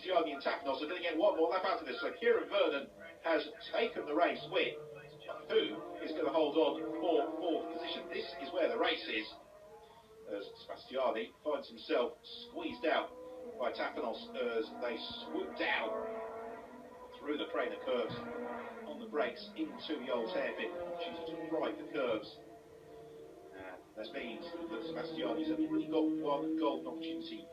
Sebastiani and Tapanos are going to get one more lap out of this. So Kieran Vernon has taken the race win. Who is going to hold on for fourth position? This is where the race is, as Sebastiani finds himself squeezed out by Tapanos as they swoop down through the Craner curves on the brakes into the old hairpin, choosing to ride the curves. And that means that Sebastiani's only got one golden opportunity.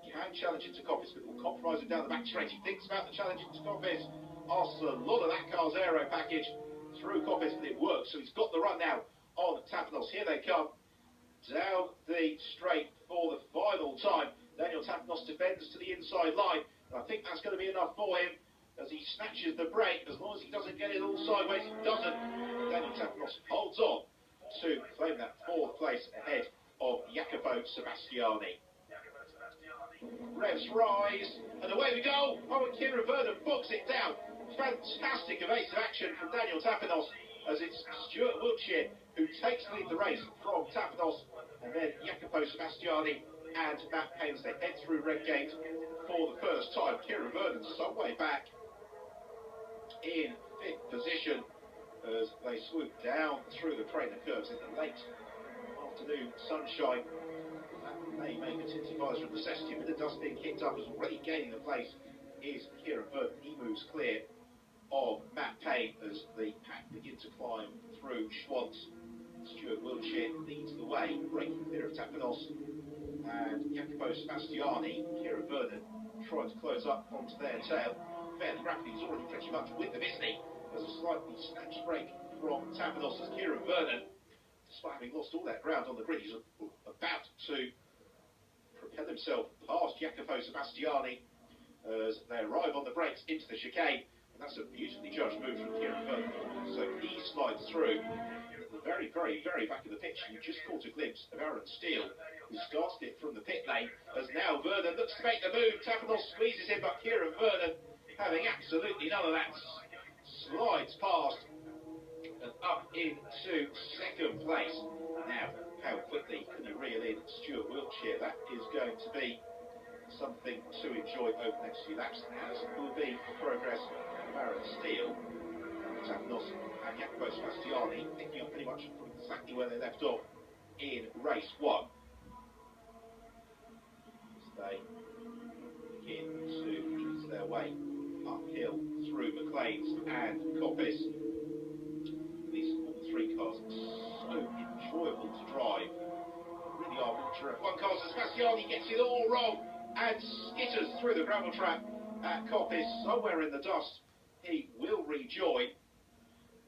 He can challenge into Coppice, but will compromise him down the back straight. He thinks about the challenge into Coppice, asks a lot of that car's aero package through Coppice, but it works, so he's got the run now on Tapanos. Here they come down the straight for the final time. Daniel Tapanos defends to the inside line, and I think that's going to be enough for him as he snatches the brake. As long as he doesn't get it all sideways, he doesn't. Daniel Tapanos holds on to claim that fourth place ahead of Jacopo Sebastiani. Revs rise, and away we go. Oh, and Kieran Vernon bogs it down. Fantastic evasive action from Daniel Tapanos, as it's Stuart Wiltshire who takes lead the race from Tapanos, and then Jacopo Sebastiani and Matt Paynes. They head through Redgate for the first time. Kieran Vernon some way back in fifth position as they swoop down through the Craner curves in the late afternoon sunshine. That may make a tinty visor of necessity, but the dust being kicked up is already gaining the place is Kieran Vernon. He moves clear of Matt Payne as the pack begin to climb through Schwantz. Stuart Wiltshire leads the way, breaking clear of Tapanos and Jacopo Sebastiani. Kieran Vernon trying to close up onto their tail fairly rapidly. He's already pretty much with them, isn't he? There's a slightly snatched break from Tapanos as Kieran Vernon, despite having lost all that ground on the grid, he's about to propel himself past Jacopo Sebastiani as they arrive on the brakes into the chicane. And that's a beautifully judged move from Kieran Vernon. So he slides through at the very, very, very back of the pitch. You just caught a glimpse of Aaron Steele, who started it from the pit lane, as now Vernon looks to make the move. Tapanos squeezes him, but Kieran Vernon, having absolutely none of that, slides past and up into second place. Now, how quickly can you reel in Stuart Wiltshire? That is going to be something to enjoy over the next few laps, as will be the progress of Aaron Steele. Tapanos and Jacopo Sebastiani picking up pretty much from exactly where they left off in race one. As they begin to ease their way uphill through McLean's and Coppice. These all three cars so enjoyable to drive. Really are picture. One car, Sebastiani gets it all wrong and skitters through the gravel trap at Coppice, somewhere in the dust. He will rejoin,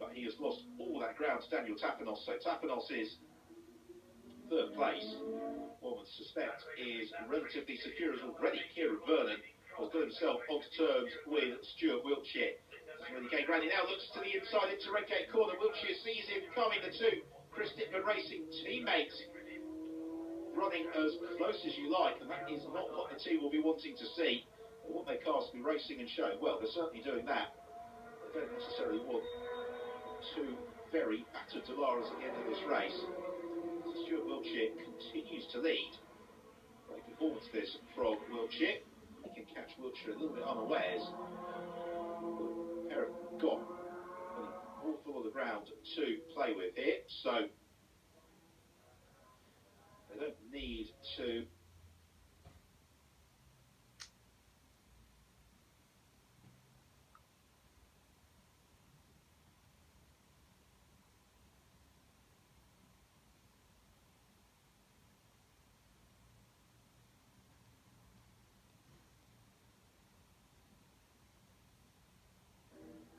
but he has lost all that ground to Daniel Tapanos. So Tapanos is third place. One would suspect is relatively secure as already. Kieran Vernon has got himself onto terms with Stuart Wiltshire. Really getting ready now, looks to the inside into Redgate corner. Wiltshire sees him coming. The two Chris Dittman Racing teammates running as close as you like, and that is not what the team will be wanting to see. They want their cars to be racing and showing well. They're certainly doing that. They don't necessarily want two very battered Delaras at the end of this race. So Stuart Wiltshire continues to lead. Great performance this from Wiltshire. He can catch Wiltshire a little bit unawares. The pair have got an awful lot of ground to play with here, so they don't need to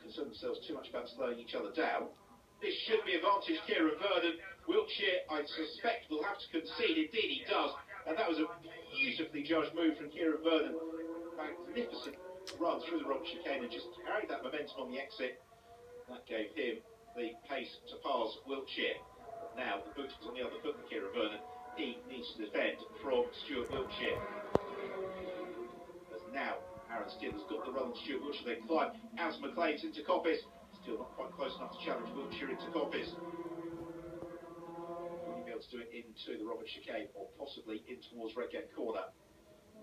concern themselves too much about slowing each other down. This should be advantage Kieran Vernon. Wiltshire, I suspect, will have to concede. Indeed he does. And that was a beautifully judged move from Kieran Vernon. Magnificent run through the rock chicane and just carried that momentum on the exit. That gave him the pace to pass Wiltshire. But now the boot is on the other foot for Kieran Vernon. He needs to defend from Stuart Wiltshire. As now Aaron Steele has got the run on Stuart Wiltshire. They climb out of McLean's into Coppice. Still not quite close enough to challenge Wiltshire into Coppice. Will he be able to do it into the Robert chicane or possibly in towards Redgate corner?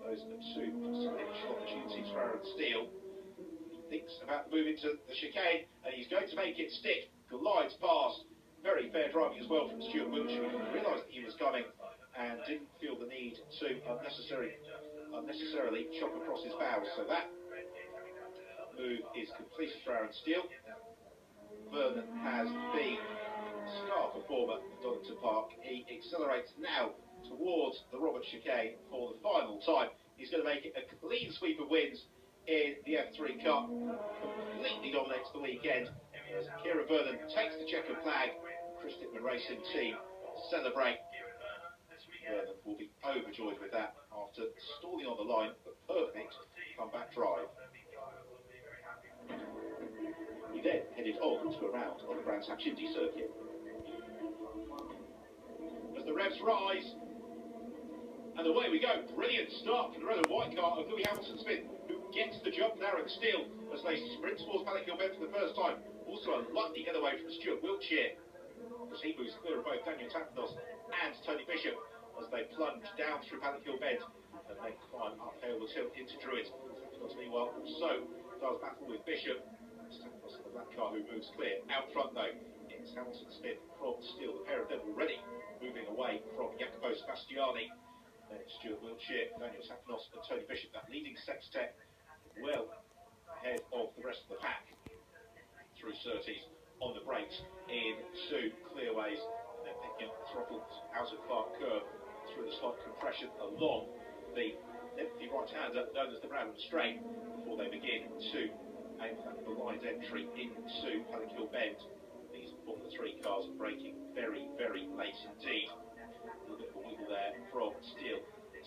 Those are two possible initial opportunities for Aaron Steele. He thinks about the move into the chicane, and he's going to make it stick. Glides past. Very fair driving as well from Stuart Wiltshire. He realised that he was coming and didn't feel the need to unnecessarily chop across his bows. So that move is completed for Aaron Steele. Vernon has been a star performer at Donington Park. He accelerates now towards the Robert chicane for the final time. He's going to make it a clean sweep of wins in the F3 Cup. Completely dominates the weekend as Kieran Vernon takes the checkered flag. Chris Dickman Racing Team celebrate. Vernon will be overjoyed with that after stalling on the line, but perfect comeback drive. He then headed on to a round on the Brands Hatch Indy circuit. As the revs rise, and away we go. Brilliant start from the red and white car of Louis Hamilton-Smith, who gets the jump there at Steele as they sprint towards Paddock Hill Bend for the first time. Also a lucky getaway from Stuart Wiltshire, as he moves clear of both Daniel Tapanos and Tony Bishop as they plunge down through Paddock Hill Bend and then climb uphill the tilt into Druids. Tapanos, meanwhile, also does battle with Bishop. Tapanos in the black car who moves clear. Out front, though, it's Hamilton-Smith from Steele. The pair of them already moving away from Jacopo Sebastiani. Then it's Stuart Wiltshire, Daniel Tapanos and Tony Bishop. That leading sextet well ahead of the rest of the pack. Through Surtees on the brakes into clearways, and then picking up the throttle out of Clark curve through the slight compression along the empty right-hander known as the Bradham Straight before they begin to aim for the blind entry into Paddock Hill Bend. These Formula 3 cars braking very, very late indeed. A little bit of a wiggle there from Steele.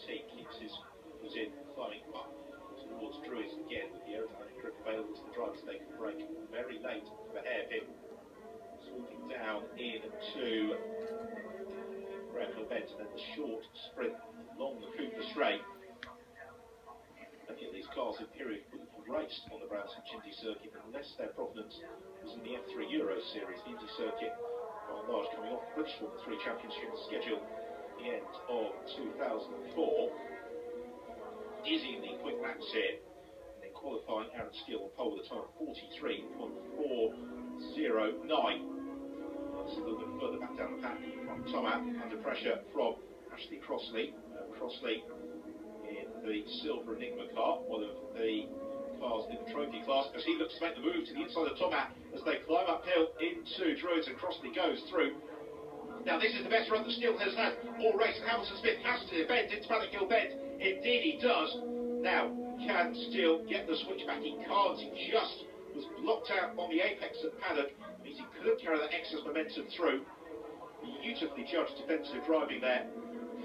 He keeps his foot in, climbing up towards Druids again with the aerodynamic grip available to the drivers. They can brake very late for the hairpin. Swooping down into Bradham Bend, and then the short sprint along the Cooper Straight. Many of these cars in period would have raced on the Brands Hatch Indy circuit unless their provenance was in the F3 Euro Series. The Indy circuit, by and large, coming off the British Formula 3 Championship schedule at the end of 2004. Dizzyingly quick laps here. And then qualifying, Aaron Steele on pole with a time of 43.409. That's a little bit further back down the pack from Tomat, under pressure from Ashley Crossley. Crossley in the silver Enigma car, one of the cars in the trophy class, as he looks to make the move to the inside of Tomat as they climb uphill into Druids, and Crossley goes through. Now this is the best run that Steele has had all race, and Hamilton-Smith has to defend into Paddock Hill Bend. Indeed he does. Now, can Steele get the switchback? He can't. He just was blocked out on the apex of Paddock. It means he couldn't carry that excess momentum through. Beautifully judged defensive driving there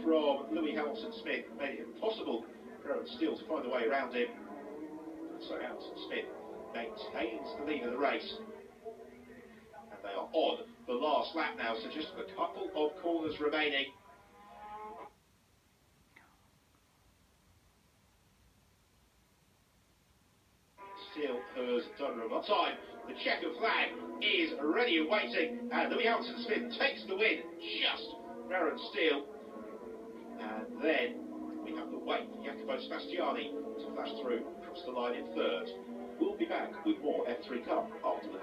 from Louis Hamilton-Smith. Made it impossible for Aaron Steele to find a way around him. So Hamilton-Smith maintains the lead of the race. And they are on the last lap now, so just a couple of corners remaining. Steele has done a lot of time. The checkered flag is ready and waiting, and Louis Hamilton-Smith takes the win just for Aaron Steele. And then we have the wait for Jacopo Sebastiani to flash through across the line in third. We'll be back with more F3 Cup after the break.